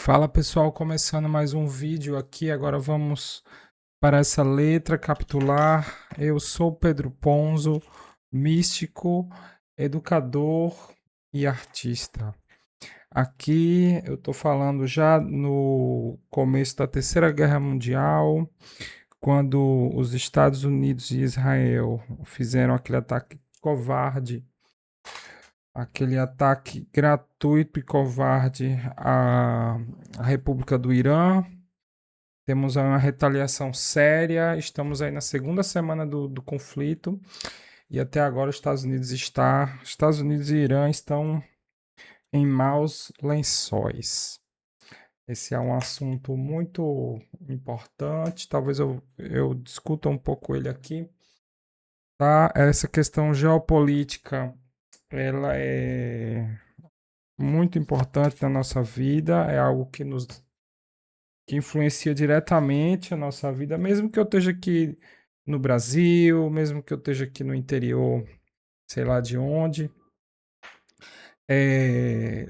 Fala pessoal, começando mais um vídeo aqui. Agora vamos para essa letra capitular. Eu sou Pedro Ponzo, místico, educador e artista. Aqui eu estou falando já no começo da Terceira Guerra Mundial, quando os Estados Unidos e Israel fizeram aquele ataque covarde, aquele ataque gratuito e covarde à República do Irã. Temos uma retaliação séria. Estamos aí na segunda semana do conflito e até agora os Estados Unidos e Irã estão em maus lençóis. Esse é um assunto muito importante. Talvez eu discuta um pouco ele aqui. Tá? Essa questão geopolítica, ela é muito importante na nossa vida. É algo que influencia diretamente a nossa vida, mesmo que eu esteja aqui no Brasil, mesmo que eu esteja aqui no interior, sei lá de onde,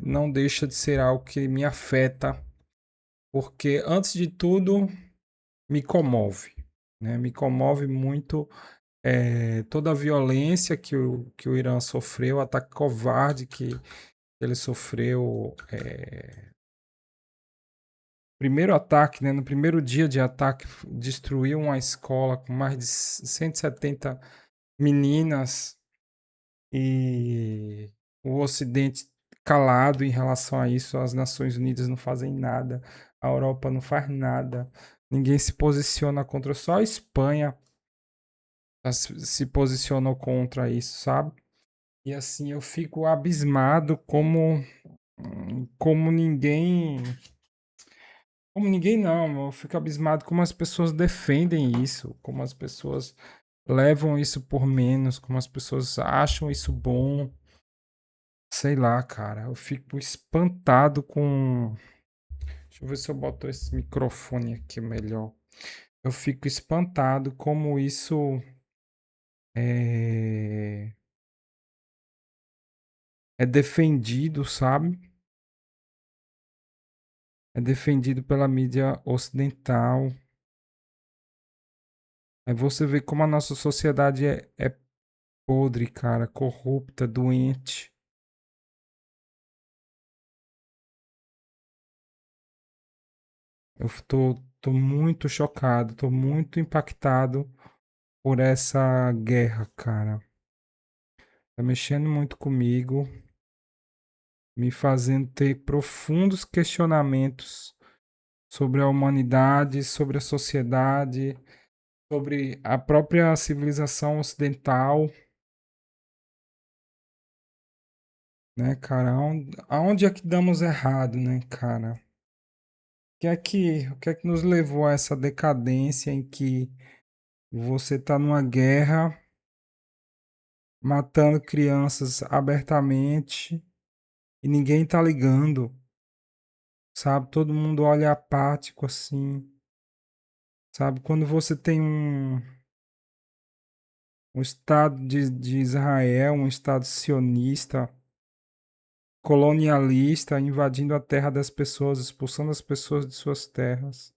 não deixa de ser algo que me afeta, porque antes de tudo me comove, né? Me comove muito toda a violência que o Irã sofreu, o ataque covarde que ele sofreu. Primeiro ataque, né, no primeiro dia de ataque, destruiu uma escola com mais de 170 meninas e o Ocidente calado em relação a isso. As Nações Unidas não fazem nada, a Europa não faz nada, ninguém se posiciona contra, só a Espanha se posicionou contra isso, sabe? E assim eu fico abismado como ninguém. Como ninguém não, eu fico abismado como as pessoas defendem isso, como as pessoas levam isso por menos, como as pessoas acham isso bom. Sei lá, cara, eu fico espantado com. Deixa eu ver se eu boto esse microfone aqui melhor. Eu fico espantado como isso é, é defendido, sabe? É defendido pela mídia ocidental. Aí você vê como a nossa sociedade é podre, cara, corrupta, doente. Eu tô muito chocado, tô muito impactado por essa guerra, cara. Tá mexendo muito comigo, me fazendo ter profundos questionamentos sobre a humanidade, sobre a sociedade, sobre a própria civilização ocidental, né, cara? Aonde é que damos errado, né, cara? O que é que nos levou a essa decadência em que você tá numa guerra matando crianças abertamente e ninguém tá ligando, sabe? Todo mundo olha apático assim, sabe? Quando você tem um Estado de Israel, um Estado sionista, colonialista, invadindo a terra das pessoas, expulsando as pessoas de suas terras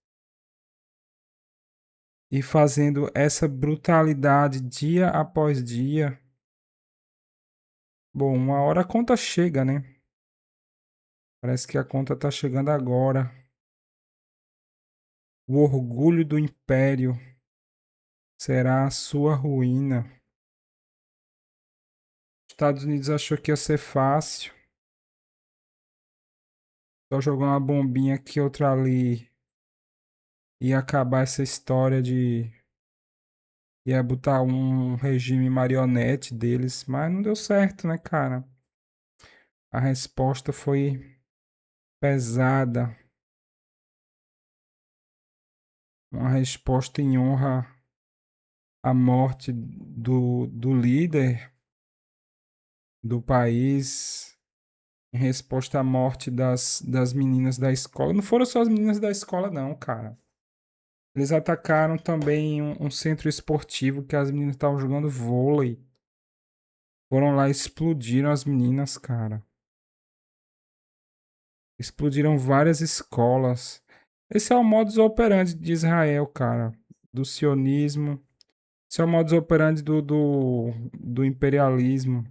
e fazendo essa brutalidade dia após dia. Bom, uma hora a conta chega, né? Parece que a conta tá chegando agora. O orgulho do império será a sua ruína. Os Estados Unidos achou que ia ser fácil. Só jogar uma bombinha aqui, outra ali. E acabar essa história de. Ia botar um regime marionete deles. Mas não deu certo, né, cara? A resposta foi pesada. Uma resposta em honra à morte do líder do país. Em resposta à morte das meninas da escola. Não foram só as meninas da escola, não, cara. Eles atacaram também um centro esportivo que as meninas estavam jogando vôlei. Foram lá e explodiram as meninas, cara. Explodiram várias escolas. Esse é o modus operandi de Israel, cara. Do sionismo. Esse é o modus operandi do imperialismo.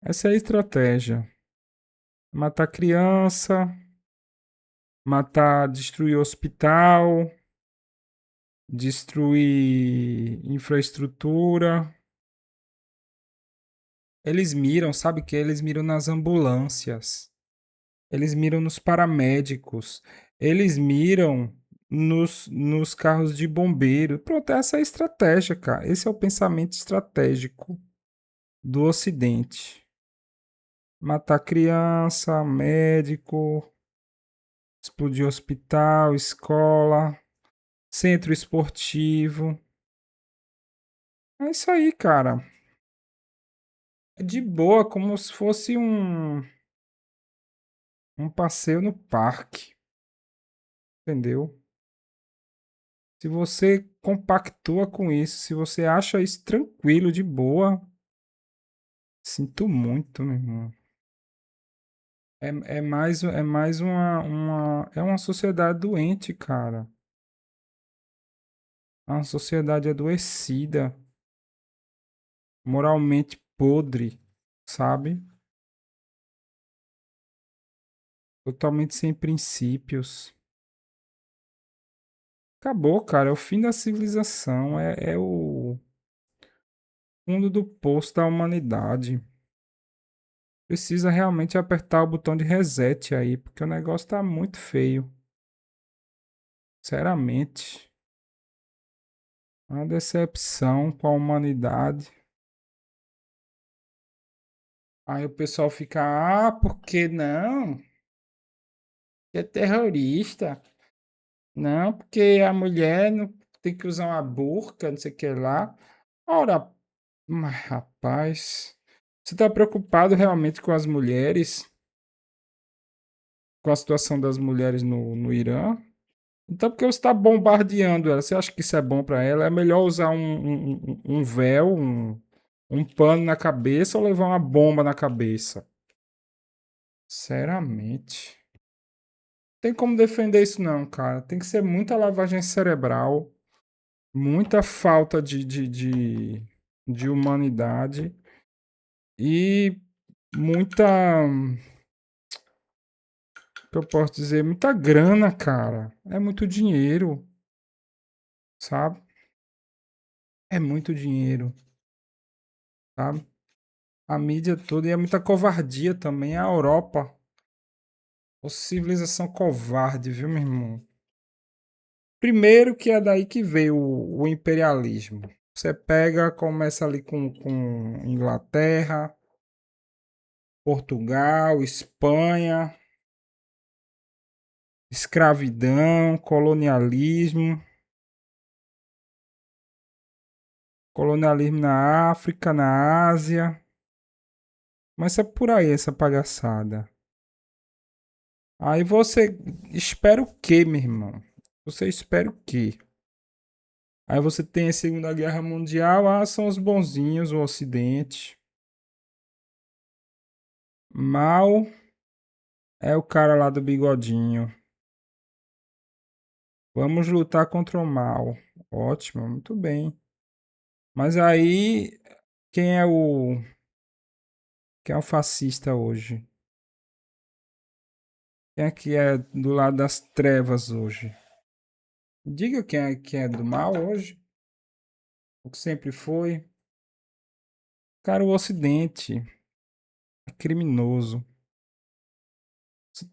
Essa é a estratégia. Matar criança, matar, destruir hospital, destruir infraestrutura. Eles miram, sabe o que? Eles miram nas ambulâncias. Eles miram nos paramédicos. Eles miram nos carros de bombeiro. Pronto, essa é a estratégia, cara. Esse é o pensamento estratégico do Ocidente. Matar criança, médico, explodir hospital, escola, centro esportivo. É isso aí, cara. É de boa, como se fosse um passeio no parque, entendeu? Se você compactua com isso, se você acha isso tranquilo, de boa, sinto muito, meu irmão. É mais é uma sociedade doente, cara. É uma sociedade adoecida, moralmente podre, sabe? Totalmente sem princípios. Acabou, cara. É o fim da civilização. É o fundo do poço da humanidade. Precisa realmente apertar o botão de reset aí, porque o negócio tá muito feio. Sinceramente. Uma decepção com a humanidade. Aí o pessoal fica, por que não? É terrorista. Não, porque a mulher não tem que usar uma burca, não sei o que lá. Ora, mas rapaz, você tá preocupado realmente com as mulheres? Com a situação das mulheres no Irã? Então, porque você está bombardeando ela? Você acha que isso é bom para ela? É melhor usar um véu, um pano na cabeça ou levar uma bomba na cabeça? Sinceramente. Tem como defender isso não, cara. Tem que ser muita lavagem cerebral, muita falta de humanidade e muita, que eu posso dizer, muita grana, cara. É muito dinheiro, sabe? É muito dinheiro, sabe? A mídia toda e é muita covardia também. A Europa, ô civilização covarde, viu, meu irmão? Primeiro que é daí que veio o imperialismo. Você pega, começa ali com Inglaterra, Portugal, Espanha, escravidão, colonialismo na África, na Ásia. Mas é por aí essa palhaçada. Aí você espera o quê, meu irmão? Você espera o quê? Aí você tem a Segunda Guerra Mundial, são os bonzinhos, o Ocidente. Mal é o cara lá do bigodinho. Vamos lutar contra o mal. Ótimo, muito bem. Mas aí, quem é o quem é o fascista hoje? Quem é que é do lado das trevas hoje? Diga quem é do mal hoje. O que sempre foi. Cara, o Ocidente é criminoso.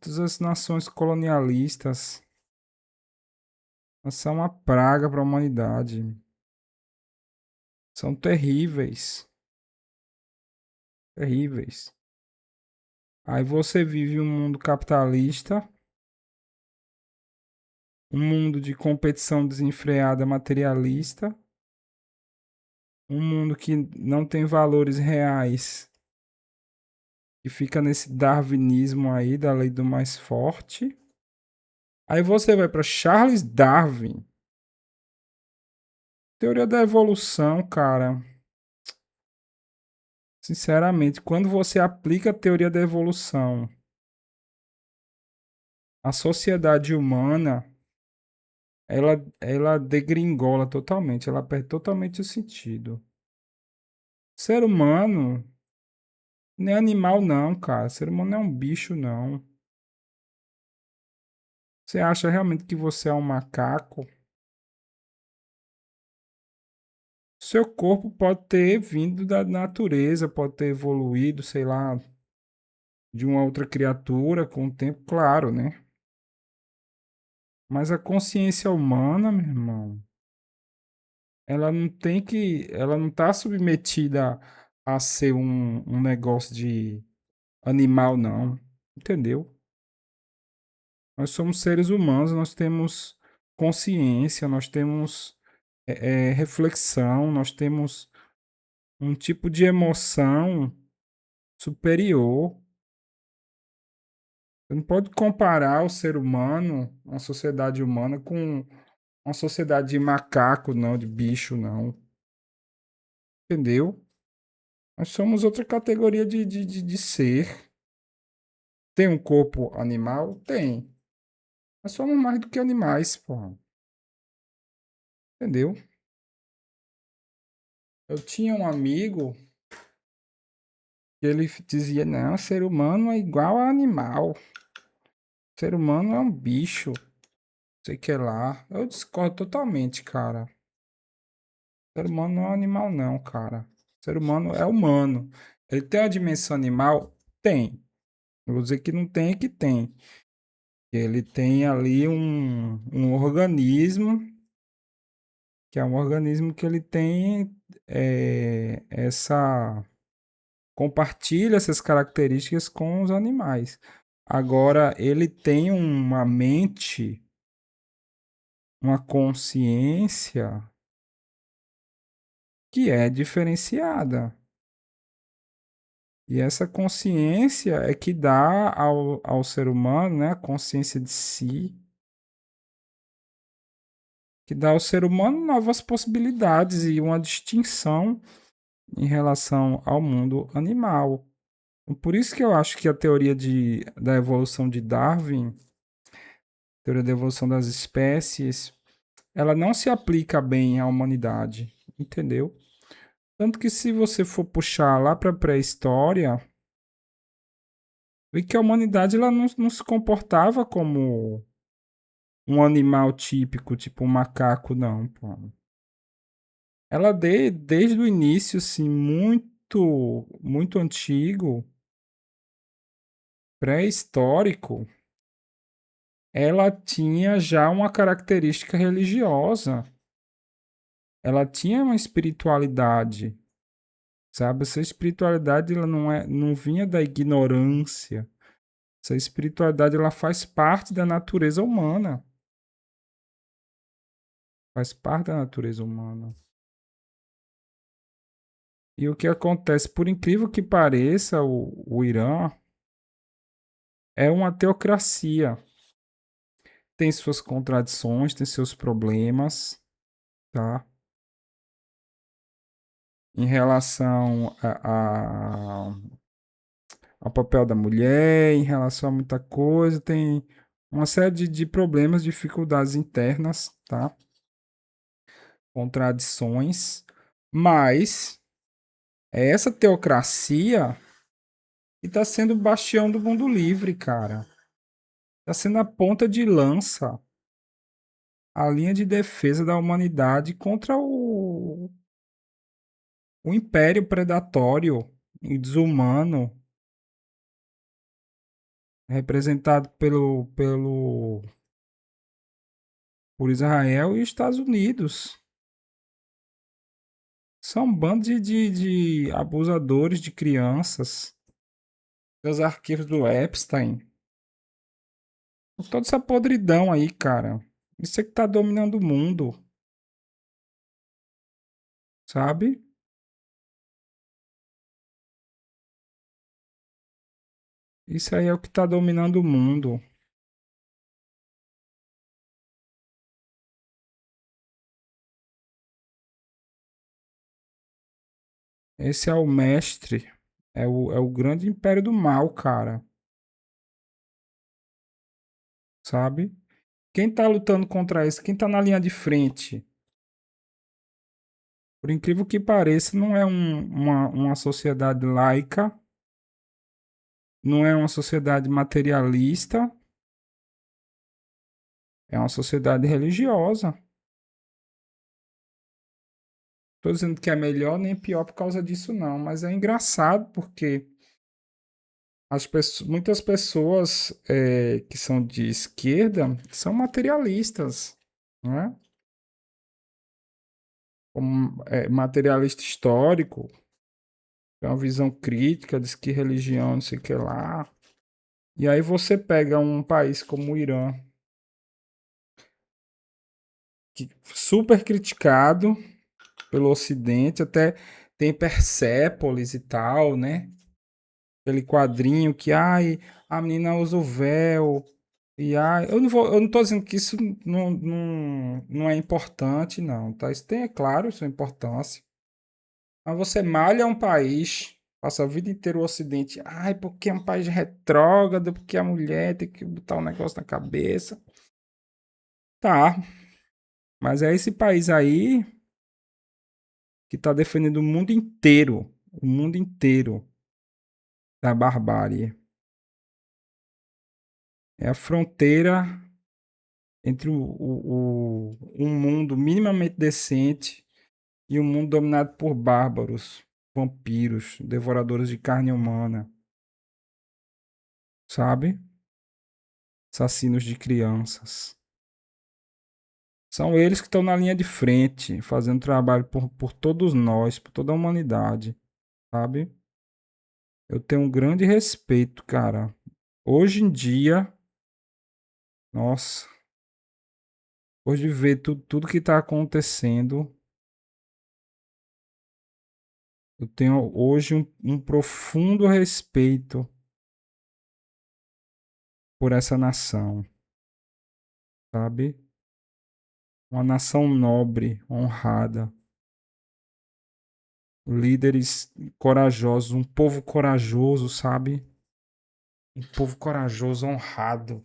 Todas as nações colonialistas são uma praga para a humanidade. São terríveis. Terríveis. Aí você vive um mundo capitalista, um mundo de competição desenfreada materialista, um mundo que não tem valores reais e fica nesse darwinismo aí da lei do mais forte. Aí você vai para Charles Darwin, teoria da evolução, cara. Sinceramente, quando você aplica a teoria da evolução A sociedade humana, ela degringola totalmente, ela perde totalmente o sentido. Ser humano não é animal, não, cara. Ser humano não é um bicho, não. Você acha realmente que você é um macaco? Seu corpo pode ter vindo da natureza, pode ter evoluído, sei lá, de uma outra criatura com o tempo, claro, né? Mas a consciência humana, meu irmão, ela não tá submetida a ser um negócio de animal, não. Entendeu? Nós somos seres humanos, nós temos consciência, nós temos reflexão, nós temos um tipo de emoção superior. Você não pode comparar o ser humano, a sociedade humana, com uma sociedade de macaco, não, de bicho, não. Entendeu? Nós somos outra categoria de ser. Tem um corpo animal? Tem. Nós somos mais do que animais, pô. Entendeu? Eu tinha um amigo que ele dizia, não, ser humano é igual a animal. Ser humano é um bicho. Sei que lá. Eu discordo totalmente, cara. Ser humano não é um animal, não, cara. Ser humano é humano. Ele tem uma dimensão animal? Tem. Eu vou dizer que não tem, é que tem. Ele tem ali um organismo, que é um organismo que ele tem essa. Compartilha essas características com os animais. Agora, ele tem uma mente, uma consciência que é diferenciada. E essa consciência é que dá ao ser humano, né, a consciência de si, que dá ao ser humano novas possibilidades e uma distinção em relação ao mundo animal. Por isso que eu acho que a teoria da evolução de Darwin, teoria da evolução das espécies, ela não se aplica bem à humanidade, entendeu? Tanto que se você for puxar lá para a pré-história, vê que a humanidade ela não se comportava como um animal típico, tipo um macaco, não, pô. Ela desde o início, assim, muito antigo, pré-histórico, ela tinha já uma característica religiosa. Ela tinha uma espiritualidade, sabe? Essa espiritualidade ela não vinha da ignorância. Essa espiritualidade ela faz parte da natureza humana. Faz parte da natureza humana. E o que acontece, por incrível que pareça, o Irã é uma teocracia. Tem suas contradições, tem seus problemas, tá? Em relação ao papel da mulher, em relação a muita coisa, tem uma série de problemas, dificuldades internas, tá? Contradições, mas é essa teocracia que está sendo o bastião do mundo livre, cara. Está sendo a ponta de lança, a linha de defesa da humanidade contra o império predatório e desumano representado por Israel e Estados Unidos. São um bando de abusadores de crianças. Os arquivos do Epstein. Toda essa podridão aí, cara. Isso é que tá dominando o mundo, sabe? Isso aí é o que tá dominando o mundo. Esse é o mestre. É o grande império do mal, cara. sabe? Quem está lutando contra isso? Quem está na linha de frente? Por incrível que pareça, não é uma sociedade laica, não é uma sociedade materialista, é uma sociedade religiosa. Estou dizendo que é melhor nem pior por causa disso, não, mas é engraçado porque muitas pessoas que são de esquerda são materialistas, não é? Como materialista histórico, tem uma visão crítica, diz que religião, não sei o que lá. E aí você pega um país como o Irã, que super criticado pelo Ocidente, até tem Persépolis e tal, né? Aquele quadrinho que, ai, a menina usa o véu. E ai, eu não tô dizendo que isso não é importante, não, tá? Isso tem, é claro, sua importância. Mas você malha um país, passa a vida inteira o Ocidente, ai, porque é um país retrógrado, porque a mulher tem que botar um negócio na cabeça. Tá, mas é esse país aí que tá defendendo o mundo inteiro da barbárie. É a fronteira entre um mundo minimamente decente e um mundo dominado por bárbaros, vampiros, devoradores de carne humana, sabe? Assassinos de crianças. São eles que estão na linha de frente, fazendo trabalho por todos nós, por toda a humanidade, sabe? Eu tenho um grande respeito, cara. Hoje em dia, nossa, hoje de ver tudo que está acontecendo, eu tenho hoje um profundo respeito por essa nação, sabe? Uma nação nobre, honrada, líderes corajosos, um povo corajoso, sabe? Um povo corajoso, honrado.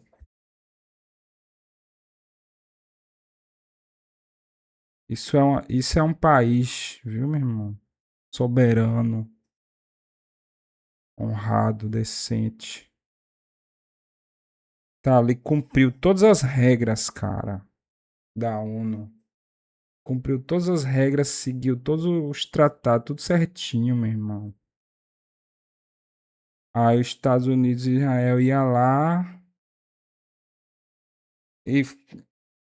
Isso é um país, viu, meu irmão? Soberano, honrado, decente. Tá ali, cumpriu todas as regras, cara, da ONU. Cumpriu todas as regras, seguiu todos os tratados, tudo certinho, meu irmão. Aí os Estados Unidos e Israel ia lá e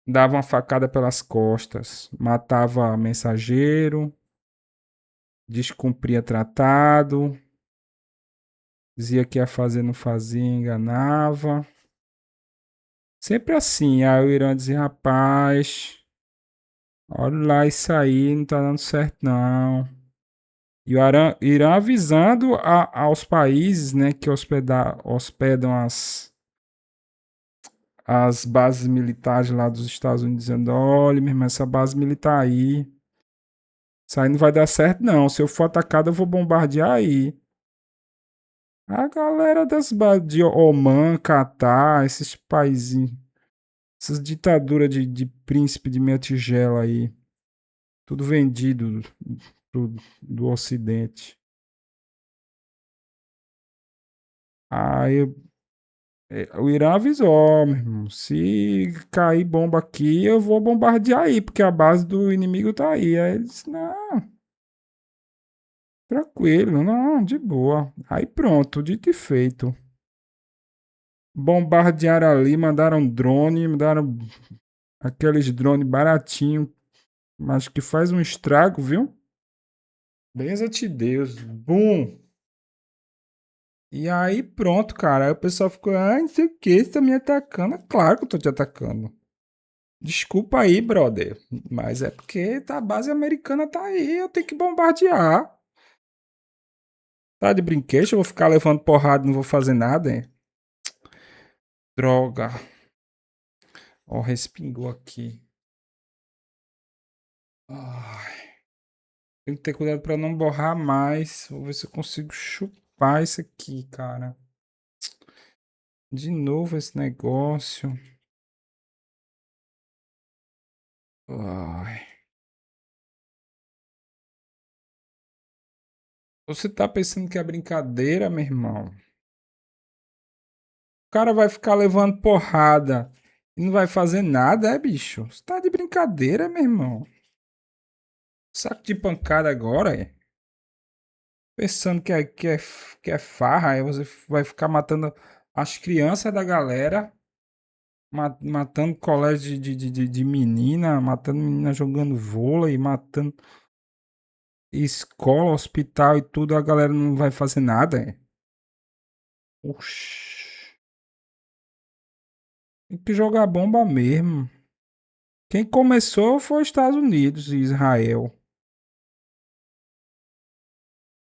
dava uma facada pelas costas, matava mensageiro, descumpria tratado, dizia que ia fazer, não fazia, enganava. Sempre assim. Aí o Irã dizia, rapaz, olha lá isso aí, não tá dando certo não. E o Irã avisando aos países, né, que hospedam as bases militares lá dos Estados Unidos, dizendo, olha, meu irmão, essa base militar aí, isso aí não vai dar certo não. Se eu for atacado, eu vou bombardear aí. A galera das bases de Oman, Catar, esses países, essas ditaduras de príncipe de meia tigela aí, tudo vendido do Ocidente. Aí o Irã avisou, ó, meu irmão, se cair bomba aqui, eu vou bombardear aí, porque a base do inimigo tá aí. Aí ele disse, não, tranquilo, não, de boa. Aí pronto, dito e feito. Bombardearam ali, mandaram drone, mandaram aqueles drones baratinhos, mas que faz um estrago, viu? Benza-te Deus. Bum! E aí pronto, cara. Aí o pessoal ficou, ah, não sei o que, você tá me atacando. É claro que eu tô te atacando. Desculpa aí, brother. Mas é porque a base americana tá aí, eu tenho que bombardear. Tá de brinquedo, eu vou ficar levando porrada e não vou fazer nada, hein? Droga. Ó, respingou aqui. Ai, tenho que ter cuidado pra não borrar mais. Vou ver se eu consigo chupar isso aqui, cara. De novo esse negócio. Ai. Você tá pensando que é brincadeira, meu irmão? O cara vai ficar levando porrada e não vai fazer nada, é, bicho? Você tá de brincadeira, meu irmão? Saco de pancada agora, é? Pensando que é farra, aí você vai ficar matando as crianças da galera, matando colégio de menina, matando menina jogando vôlei, matando escola, hospital e tudo, a galera não vai fazer nada, é? Oxi. Tem que jogar bomba mesmo. Quem começou foi os Estados Unidos e Israel.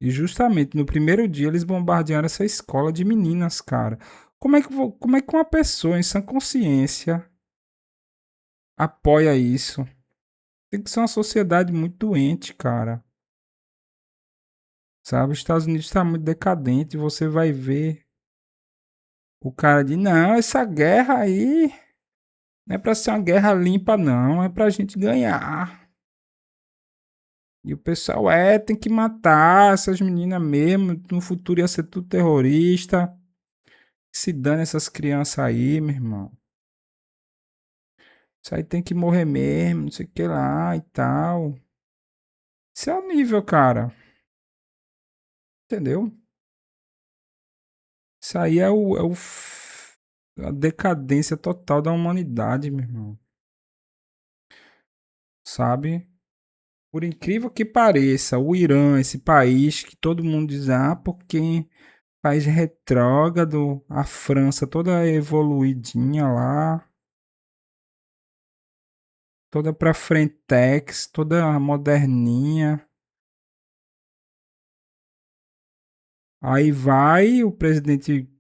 E justamente no primeiro dia eles bombardearam essa escola de meninas, cara. Como é que uma pessoa em sã consciência apoia isso? Tem que ser uma sociedade muito doente, cara. Sabe? Os Estados Unidos está muito decadente. Você vai ver o cara de não, essa guerra aí não é pra ser uma guerra limpa, não. É pra gente ganhar. E o pessoal tem que matar essas meninas mesmo. No futuro ia ser tudo terrorista. Se dane essas crianças aí, meu irmão. Isso aí tem que morrer mesmo, não sei o que lá e tal. Esse é o nível, cara. Entendeu? Isso aí a decadência total da humanidade, meu irmão. Sabe? Por incrível que pareça, o Irã, esse país que todo mundo diz, porque país retrógrado, a França toda evoluidinha lá, toda pra frentex, toda moderninha. Aí vai o presidente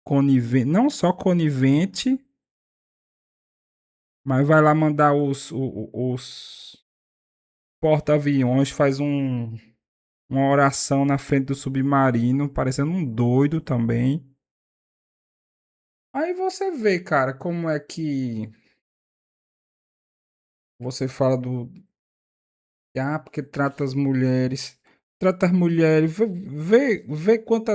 conivente, não só conivente, mas vai lá mandar os porta-aviões, faz uma oração na frente do submarino, parecendo um doido também. Aí você vê, cara, como é que você fala porque trata as mulheres. Trata as mulheres. Vê quanto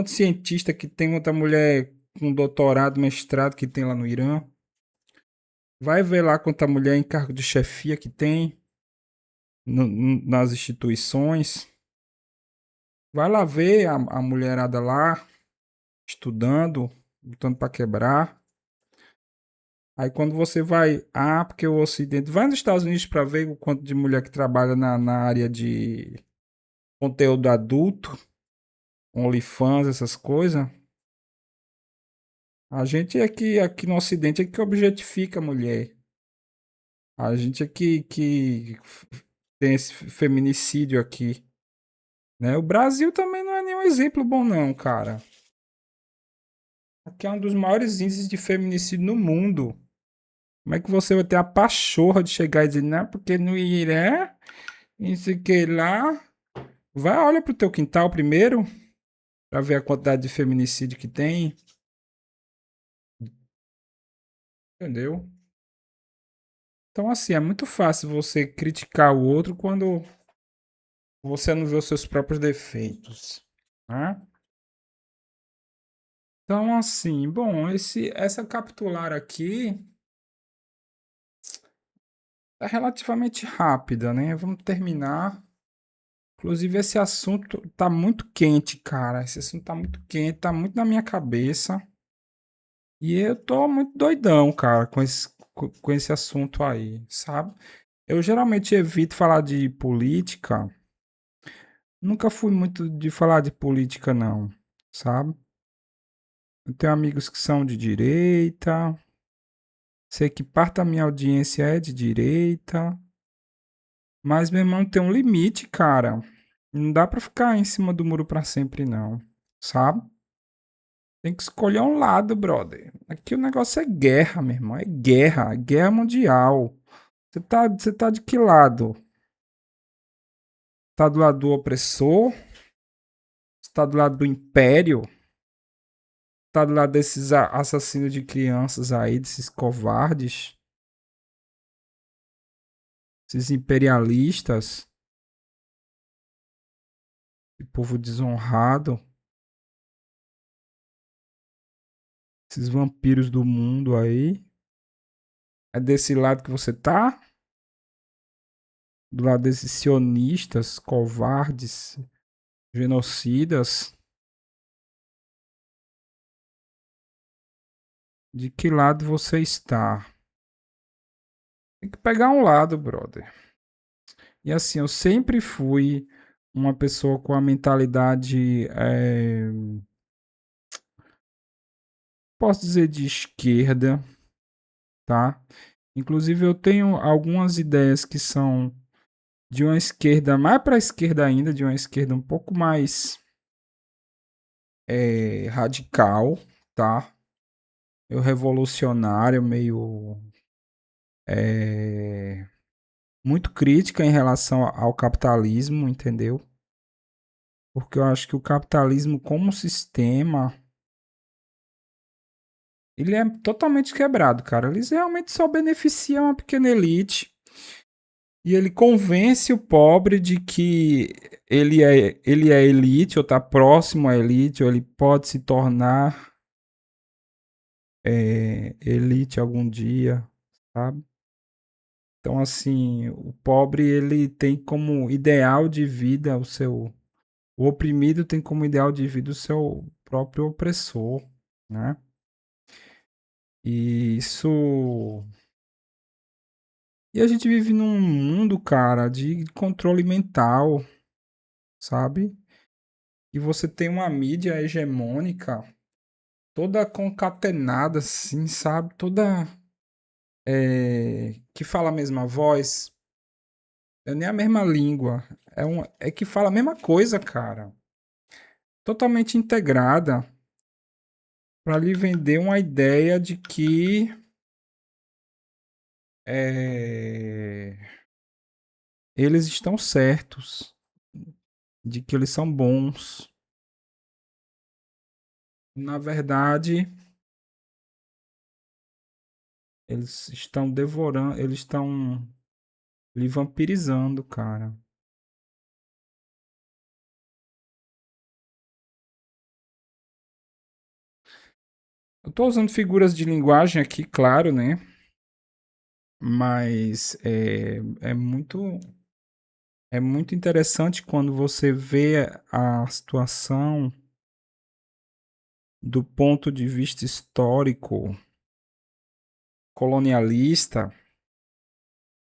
cientista que tem, quanta mulher com doutorado, mestrado que tem lá no Irã. Vai ver lá quanta mulher em cargo de chefia que tem nas instituições. Vai lá ver a mulherada lá, estudando, lutando para quebrar. Aí quando você vai, porque o Ocidente, vai nos Estados Unidos para ver o quanto de mulher que trabalha na área de conteúdo adulto, OnlyFans, essas coisas. A gente aqui no Ocidente é que objetifica a mulher. A gente é que tem esse feminicídio aqui, né? O Brasil também não é nenhum exemplo bom não, cara. Aqui é um dos maiores índices de feminicídio no mundo. Como é que você vai ter a pachorra de chegar e dizer, não, porque no Irã, isso que lá. Vai, olha pro teu quintal primeiro, pra ver a quantidade de feminicídio que tem, entendeu? Então, assim, é muito fácil você criticar o outro quando você não vê os seus próprios defeitos, né? Então, assim, bom, essa capitular aqui é relativamente rápida, né? Vamos terminar. Inclusive, esse assunto tá muito quente, cara. Esse assunto tá muito quente, tá muito na minha cabeça. E eu tô muito doidão, cara, com esse assunto aí, sabe? Eu geralmente evito falar de política. Nunca fui muito de falar de política, não, sabe? Eu tenho amigos que são de direita. Sei que parte da minha audiência é de direita. Mas, meu irmão, tem um limite, cara. Não dá pra ficar em cima do muro pra sempre, não, sabe? Tem que escolher um lado, brother. Aqui o negócio é guerra, meu irmão. É guerra. Guerra mundial. Você tá de que lado? Tá do lado do opressor? Você tá do lado do império? Tá do lado desses assassinos de crianças aí, desses covardes? Esses imperialistas, esse povo desonrado, esses vampiros do mundo aí. É desse lado que você tá? Do lado desses sionistas, covardes, genocidas? De que lado você está? Tem que pegar um lado, brother. E assim, eu sempre fui uma pessoa com a mentalidade, posso dizer, de esquerda, tá? Inclusive, eu tenho algumas ideias que são de uma esquerda mais para a esquerda ainda, de uma esquerda um pouco mais radical, tá? Meio revolucionário, meio é, muito crítica em relação ao capitalismo, entendeu? Porque eu acho que o capitalismo como sistema, ele é totalmente quebrado, cara. Eles realmente só beneficiam uma pequena elite. E ele convence o pobre de que ele é elite, ou está próximo à elite, ou ele pode se tornar elite algum dia, sabe? Então, assim, o pobre ele tem como ideal de vida o seu. O oprimido tem como ideal de vida o seu próprio opressor, né? E isso. E a gente vive num mundo, cara, de controle mental, sabe? E você tem uma mídia hegemônica toda concatenada, assim, sabe? Toda. Que fala a mesma voz. É nem a mesma língua. É que fala a mesma coisa, cara. Totalmente integrada. Para lhe vender uma ideia de que. é, Eles estão certos. De que eles são bons. Na verdade, eles estão devorando. Eles estão lhe vampirizando, cara. Eu tô usando figuras de linguagem aqui, claro, né? Mas é muito interessante quando você vê a situação do ponto de vista histórico, colonialista.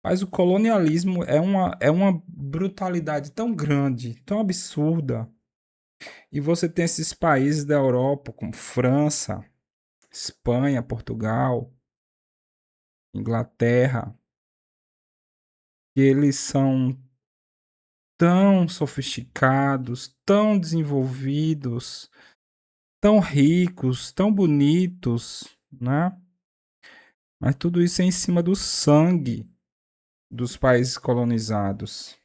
Mas o colonialismo é uma brutalidade tão grande, tão absurda. E você tem esses países da Europa, como França, Espanha, Portugal, Inglaterra, que eles são tão sofisticados, tão desenvolvidos, tão ricos, tão bonitos, né? Mas tudo isso é em cima do sangue dos países colonizados,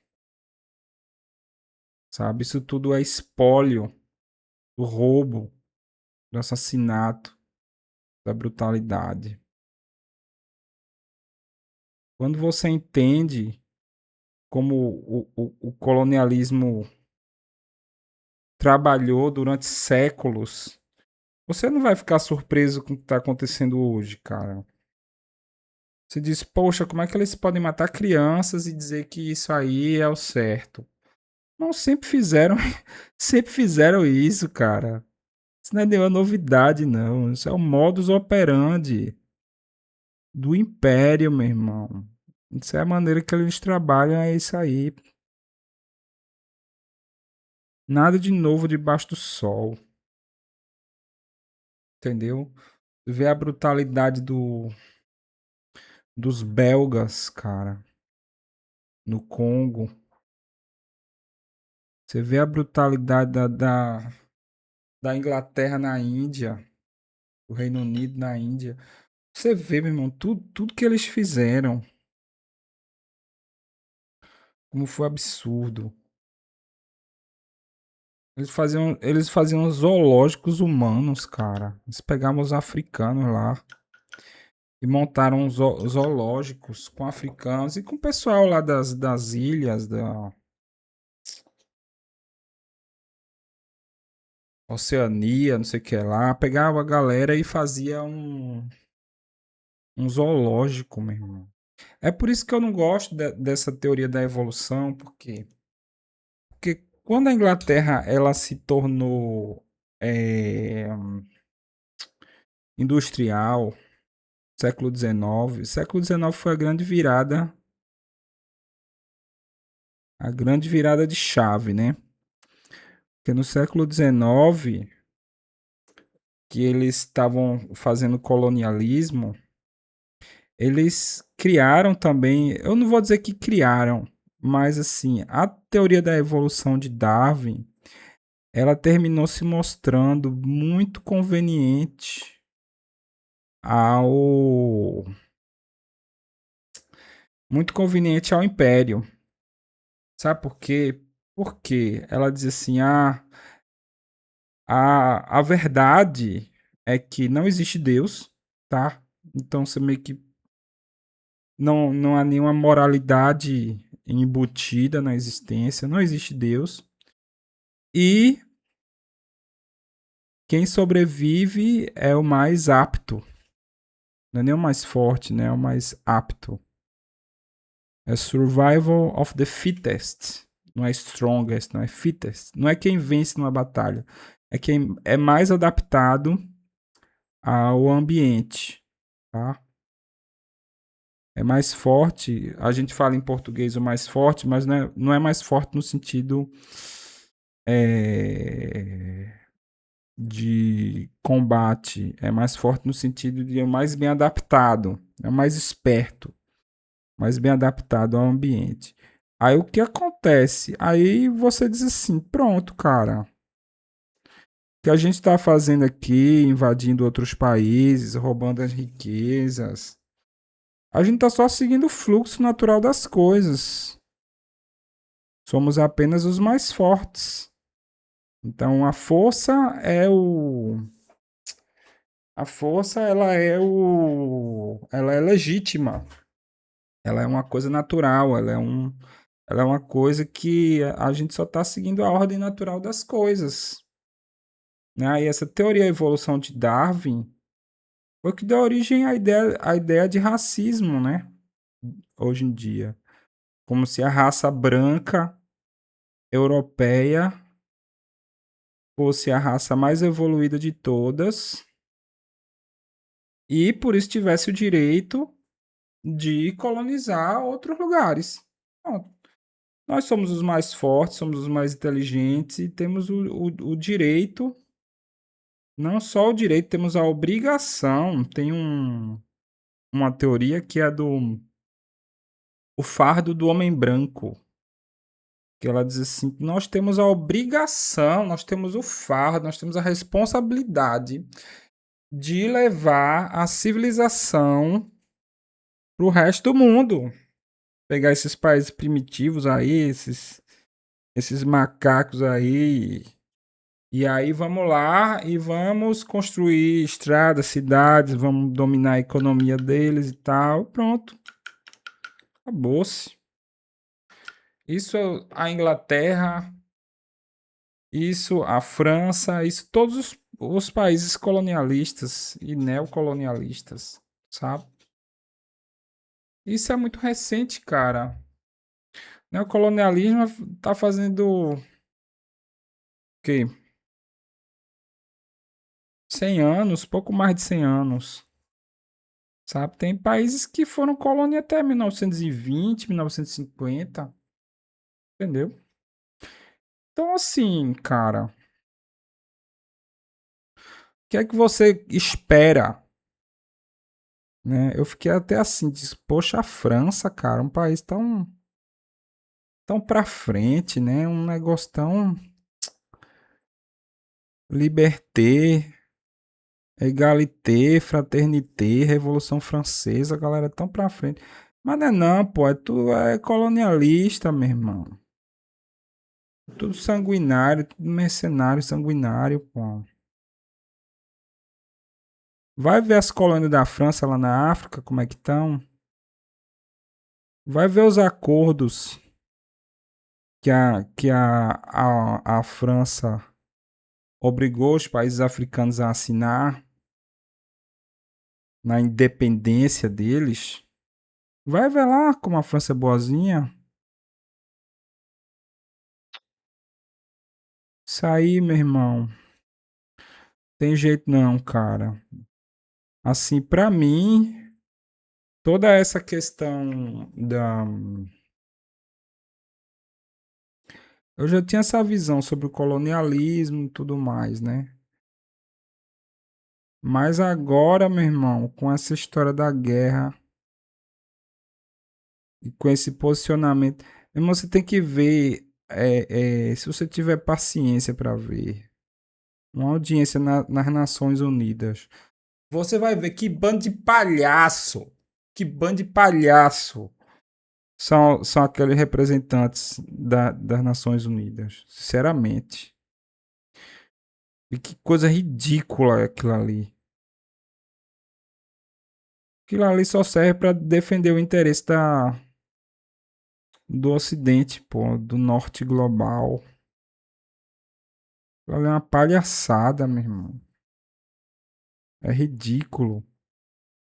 sabe? Isso tudo é espólio do roubo, do assassinato, da brutalidade. Quando você entende como o colonialismo trabalhou durante séculos, você não vai ficar surpreso com o que está acontecendo hoje, cara. Você diz, poxa, como é que eles podem matar crianças e dizer que isso aí é o certo? Não sempre fizeram, sempre fizeram isso, cara. Isso não é nenhuma novidade, não. Isso é o modus operandi do império, meu irmão. Isso é a maneira que eles trabalham, é isso aí. Nada de novo debaixo do sol, entendeu? Vê a brutalidade dos belgas, cara, no Congo. Você vê a brutalidade da Inglaterra na Índia, do Reino Unido na Índia. Você vê, meu irmão, tudo que eles fizeram, como foi absurdo. Eles faziam zoológicos humanos, cara. Eles pegavam os africanos lá. e montaram zoológicos com africanos e com o pessoal lá das ilhas, da Oceania, não sei o que lá. Pegava a galera e fazia um zoológico, meu irmão. É por isso que eu não gosto dessa teoria da evolução, porque quando a Inglaterra ela se tornou é, industrial, século XIX foi a grande virada de chave, né? Porque no século XIX, que eles estavam fazendo colonialismo, eles criaram também, eu não vou dizer que criaram, mas assim, a teoria da evolução de Darwin, ela terminou se mostrando ao muito conveniente ao império. Sabe por quê? Porque ela diz assim: a verdade é que não existe Deus, tá? Então você meio que não há nenhuma moralidade embutida na existência, não existe Deus. E quem sobrevive é o mais apto. Não é nem o mais forte, né? É o mais apto. É survival of the fittest. Não é strongest, não é fittest. Não é quem vence numa batalha. É quem é mais adaptado ao ambiente, tá? É mais forte. A gente fala em português o mais forte, mas não é mais forte no sentido é, de combate. É mais forte no sentido de mais bem adaptado. É mais esperto. Mais bem adaptado ao ambiente. Aí o que acontece? Aí você diz assim: pronto, cara. O que a gente está fazendo aqui, invadindo outros países, roubando as riquezas. A gente está só seguindo o fluxo natural das coisas. Somos apenas os mais fortes. Então a força é o. A força ela é legítima. Ela é uma coisa natural. Ela é uma coisa que a gente só está seguindo a ordem natural das coisas. Né? E essa teoria da evolução de Darwin foi que deu origem à ideia de racismo, né? Hoje em dia. Como se a raça branca europeia fosse a raça mais evoluída de todas e por isso tivesse o direito de colonizar outros lugares. Pronto. Nós somos os mais fortes, somos os mais inteligentes e temos o direito, não só o direito, temos a obrigação. Tem uma teoria que é do o fardo do homem branco, que ela diz assim: nós temos a obrigação, nós temos o fardo, nós temos a responsabilidade de levar a civilização para o resto do mundo. Pegar esses países primitivos aí, esses macacos aí. E aí vamos lá e vamos construir estradas, cidades, vamos dominar a economia deles e tal. Pronto, acabou-se. Isso a Inglaterra, isso a França, isso todos os países colonialistas e neocolonialistas, sabe? Isso é muito recente, cara. Neocolonialismo tá fazendo o quê? 100 anos, pouco mais de 100 anos, sabe? Tem países que foram colônia até 1920, 1950, entendeu? Então, assim, cara, o que é que você espera, né? Eu fiquei até assim, disse, poxa, a França, cara, um país tão pra frente, né? Um negócio tão liberté, égalité, fraternité, Revolução Francesa, a galera tão pra frente. Mas não é não, pô, tu é colonialista, meu irmão. Tudo sanguinário, tudo mercenário, sanguinário, pô. Vai ver as colônias da França lá na África, como é que estão. Vai ver os acordos que a França obrigou os países africanos a assinar na independência deles. Vai ver lá como a França é boazinha. Isso aí, meu irmão, tem jeito não, cara. Assim, pra mim, toda essa questão da. Eu já tinha essa visão sobre o colonialismo e tudo mais, né? Mas agora, meu irmão, com essa história da guerra e com esse posicionamento, meu irmão, você tem que ver, se você tiver paciência para ver, uma audiência nas Nações Unidas, você vai ver que bando de palhaço, que bando de palhaço são aqueles representantes das Nações Unidas, sinceramente. E que coisa ridícula é aquilo ali. Aquilo ali só serve para defender o interesse do Ocidente, pô, do Norte global. Aquilo ali é uma palhaçada, meu irmão. É ridículo,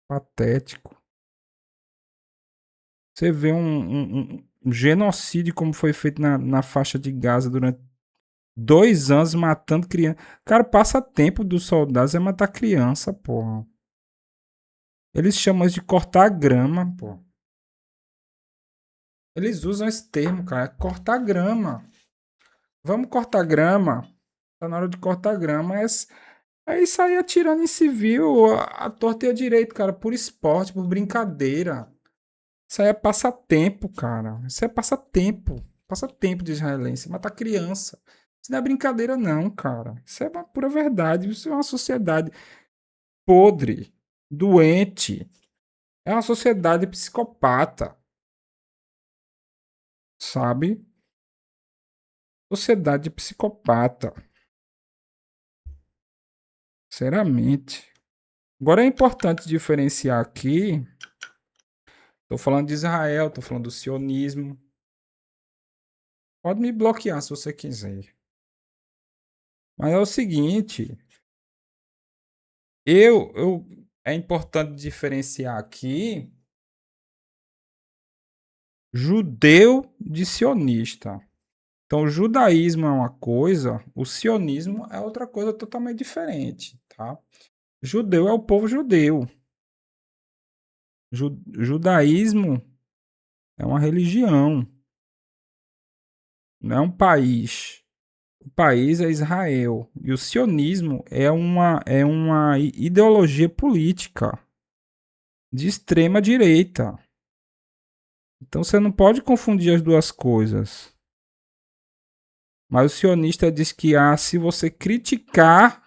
patético. Você vê um genocídio como foi feito na faixa de Gaza durante 2 anos matando criança. Cara, passa tempo dos soldados é matar criança, porra. Eles chamam isso de cortar grama, pô. Eles usam esse termo, cara. Cortar grama. Vamos cortar grama. Tá na hora de cortar grama. É isso aí atirando em civil, a torta e a direito, cara. Por esporte, por brincadeira. Isso aí é passatempo, cara. Isso é passatempo. Passatempo de israelense. Matar criança. Isso não é brincadeira, não, cara. Isso é uma pura verdade. Isso é uma sociedade podre, doente. É uma sociedade psicopata, sabe? Sociedade psicopata. Sinceramente. Agora é importante diferenciar aqui. Tô falando de Israel, tô falando do sionismo. Pode me bloquear se você quiser. Mas é o seguinte, é importante diferenciar aqui judeu de sionista. Então, o judaísmo é uma coisa, o sionismo é outra coisa totalmente diferente, tá? Judeu é o povo judeu. Judaísmo é uma religião, não é um país. O país é Israel. E o sionismo é uma ideologia política de extrema direita. Então você não pode confundir as duas coisas. Mas o sionista diz que se você criticar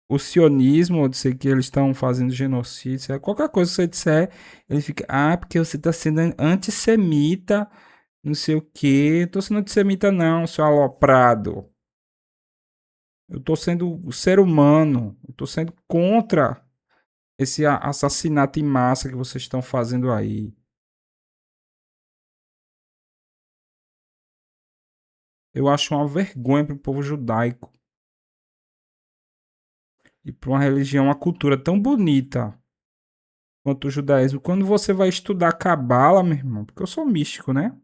o sionismo, ou dizer que eles estão fazendo genocídio, qualquer coisa que você disser, ele fica, porque você está sendo antissemita, não sei o quê. Estou sendo antissemita não, seu aloprado. Eu estou sendo ser humano. Eu estou sendo contra esse assassinato em massa que vocês estão fazendo aí. Eu acho uma vergonha para o povo judaico e para uma religião, uma cultura tão bonita quanto o judaísmo. Quando você vai estudar Cabala, meu irmão, porque eu sou místico, né?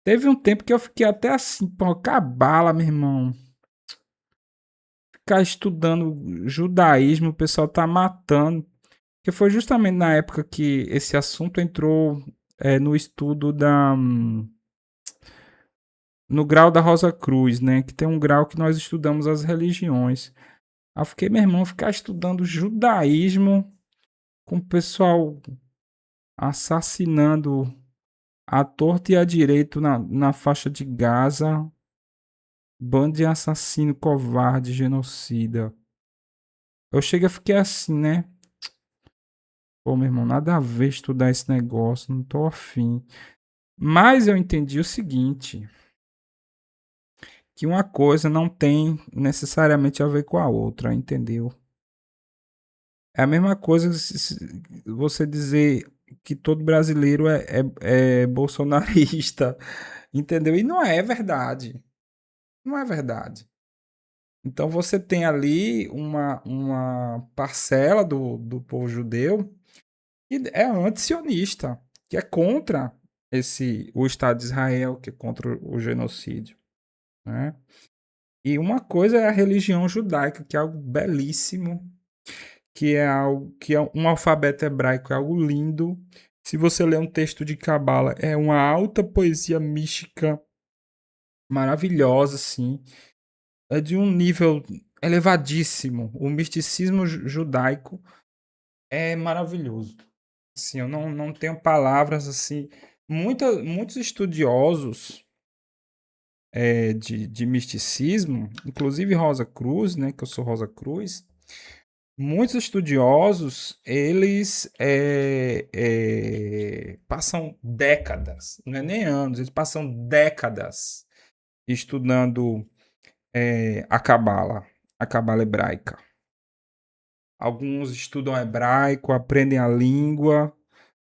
Teve um tempo que eu fiquei até assim, pô, Cabala, meu irmão. Ficar estudando judaísmo, o pessoal tá matando. Que foi justamente na época que esse assunto entrou no estudo no grau da Rosa Cruz, né? Que tem um grau que nós estudamos as religiões. Aí eu fiquei, meu irmão, ficar estudando judaísmo com o pessoal assassinando à torta e à direito na faixa de Gaza. Bando de assassino, covarde, genocida. Eu cheguei a ficar assim, né? Pô, meu irmão, nada a ver estudar esse negócio, não tô afim. Mas eu entendi o seguinte, que uma coisa não tem necessariamente a ver com a outra, entendeu? É a mesma coisa você dizer que todo brasileiro é bolsonarista, entendeu? E não é verdade. Não é verdade. Então você tem ali uma parcela do povo judeu que é anti-sionista, que é contra o Estado de Israel, que é contra o genocídio, né? E uma coisa é a religião judaica, que é algo belíssimo, que é algo que é um alfabeto hebraico, é algo lindo. Se você ler um texto de Cabala, é uma alta poesia mística maravilhosa, assim. É de um nível elevadíssimo. O misticismo judaico é maravilhoso. Assim, eu não tenho palavras assim. Muitos estudiosos de misticismo, inclusive Rosa Cruz, né, que eu sou Rosa Cruz, muitos estudiosos, eles passam décadas, não é nem anos, eles passam décadas estudando a Cabala hebraica. Alguns estudam hebraico, aprendem a língua,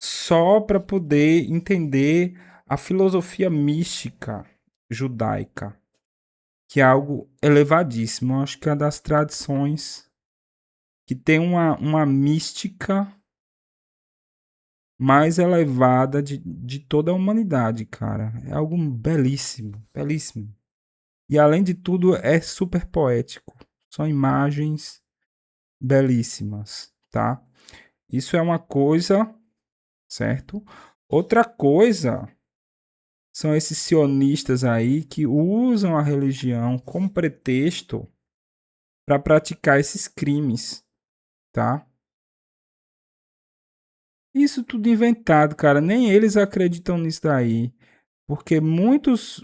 só para poder entender a filosofia mística judaica, que é algo elevadíssimo. Eu acho que é uma das tradições que tem uma mística mais elevada de toda a humanidade, cara. É algo belíssimo, belíssimo. E além de tudo, é super poético. São imagens belíssimas, tá? Isso é uma coisa, certo? Outra coisa são esses sionistas aí que usam a religião como pretexto para praticar esses crimes, tá? Isso tudo inventado, cara. Nem eles acreditam nisso daí. Porque muitos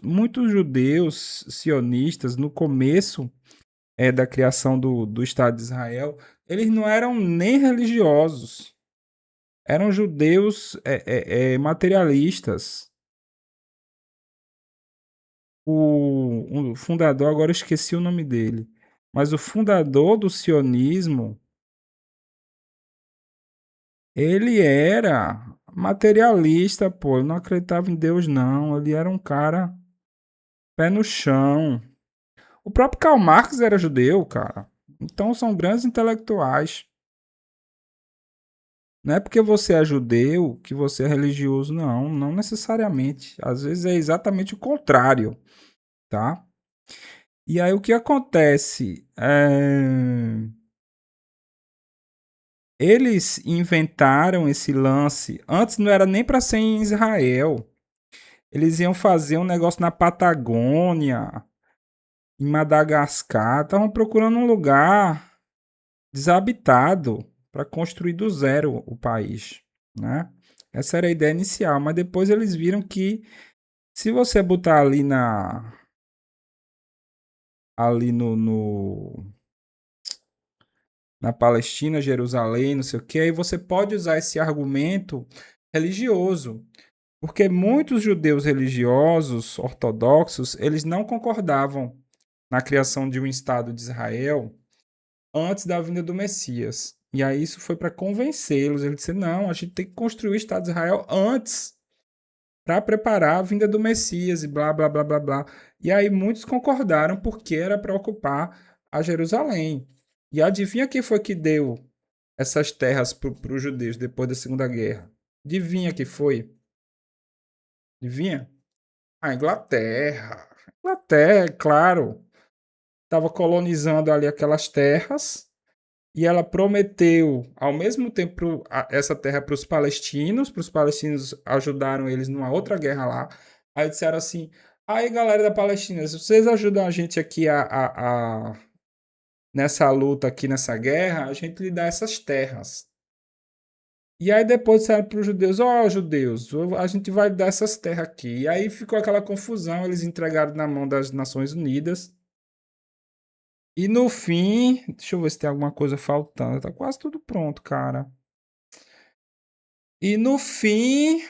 judeus sionistas, no começo da criação do Estado de Israel, eles não eram nem religiosos. Eram judeus materialistas. O fundador, agora eu esqueci o nome dele, mas o fundador do sionismo, ele era materialista, pô, ele não acreditava em Deus, não. Ele era um cara pé no chão. O próprio Karl Marx era judeu, cara. Então são grandes intelectuais. Não é porque você é judeu que você é religioso, não. Não necessariamente. Às vezes é exatamente o contrário, tá? E aí o que acontece? Eles inventaram esse lance. Antes não era nem para ser em Israel. Eles iam fazer um negócio na Patagônia, em Madagascar. Estavam procurando um lugar desabitado para construir do zero o país, né? Essa era a ideia inicial, mas depois eles viram que se você botar ali na Palestina, Jerusalém, não sei o que, aí você pode usar esse argumento religioso, porque muitos judeus religiosos ortodoxos, eles não concordavam na criação de um Estado de Israel antes da vinda do Messias. E aí isso foi para convencê-los. Ele disse: não, a gente tem que construir o Estado de Israel antes para preparar a vinda do Messias e blá, blá, blá, blá, blá. E aí muitos concordaram porque era para ocupar a Jerusalém. E adivinha quem foi que deu essas terras para os judeus depois da Segunda Guerra? Adivinha que foi? Adivinha? A Inglaterra. Inglaterra, claro, estava colonizando ali aquelas terras e ela prometeu, ao mesmo tempo, essa terra para os palestinos ajudaram eles numa outra guerra lá. Aí disseram assim: aí galera da Palestina, se vocês ajudam a gente aqui nessa luta aqui, nessa guerra, a gente lhe dá essas terras. E aí depois disseram para os judeus: ó, judeus, a gente vai dar essas terras aqui. E aí ficou aquela confusão, eles entregaram na mão das Nações Unidas. E no fim, deixa eu ver se tem alguma coisa faltando. Tá quase tudo pronto, cara. E no fim,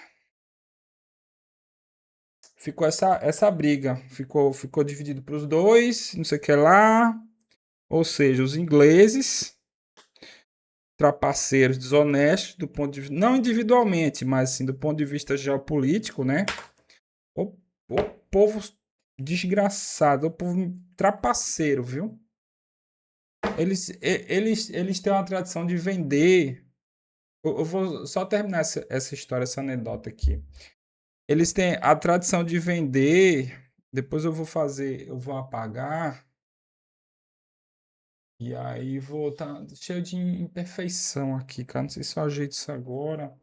ficou essa briga. Ficou dividido para os dois, não sei o que lá. Ou seja, os ingleses, trapaceiros, desonestos, do ponto de vista, não individualmente, mas assim, do ponto de vista geopolítico, né? O, o povo desgraçado, o povo trapaceiro, viu? Eles têm uma tradição de vender. Eu vou só terminar essa história, essa anedota aqui. Eles têm a tradição de vender. Depois eu vou apagar. E aí vou tá cheio de imperfeição aqui, cara. Não sei se eu ajeito isso agora.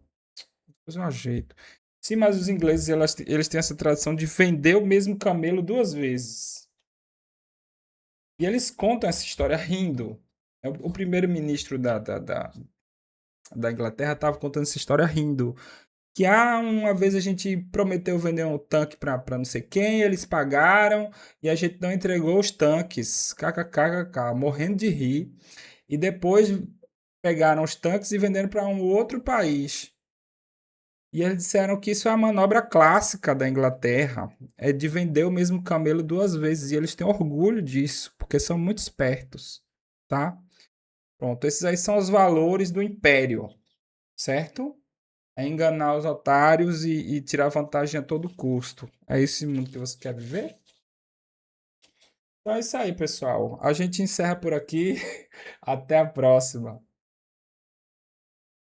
Depois eu ajeito. Sim, mas os ingleses eles têm essa tradição de vender o mesmo camelo duas vezes. E eles contam essa história rindo. O primeiro-ministro da Inglaterra estava contando essa história rindo. Que uma vez a gente prometeu vender um tanque para não sei quem, eles pagaram e a gente não entregou os tanques. KKKKK, morrendo de rir. E depois pegaram os tanques e venderam para um outro país. E eles disseram que isso é a manobra clássica da Inglaterra, é de vender o mesmo camelo duas vezes. E eles têm orgulho disso, porque são muito espertos, tá? Pronto, esses aí são os valores do império, certo? É enganar os otários e tirar vantagem a todo custo. É esse mundo que você quer viver? Então é isso aí, pessoal. A gente encerra por aqui. Até a próxima.